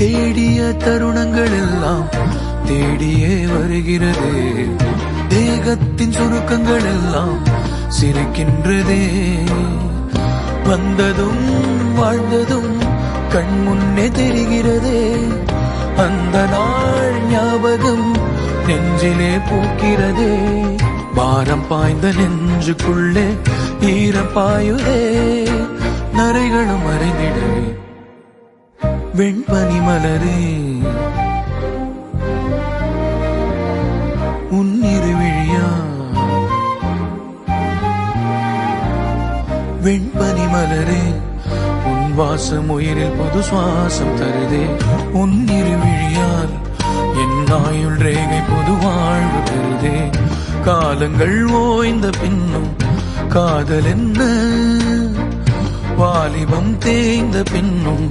தேடிய தருணங்கள் எல்லாம் தேடியே வருகிறது. தேகத்தின் சுருக்கங்கள் எல்லாம் சிரிக்கின்றதே. வந்ததும் வாழ்ந்ததும் கண் முன்னே தெரிகிறதே. அந்த நாள் ஞாபகம் நெஞ்சிலே பூக்கிறதே. பாரம் பாய்ந்த நெஞ்சுக்குள்ளே ஈரம் பாயுதே. நரைகளும் மறைந்திடவே வெண்பனி மலரே உன்னிரு விழியா. வெண்பனி மலரே உன் வாசம் உயிரில் புது சுவாசம் தருதே. உன்னிரு விழியால் என் ஆயுள் ரேகை புது வாழ்வு பெறுதே. காலங்கள் ஓய்ந்த பின்னும் காதல் என்ன, வாலிபம் தேய்ந்த பின்னும்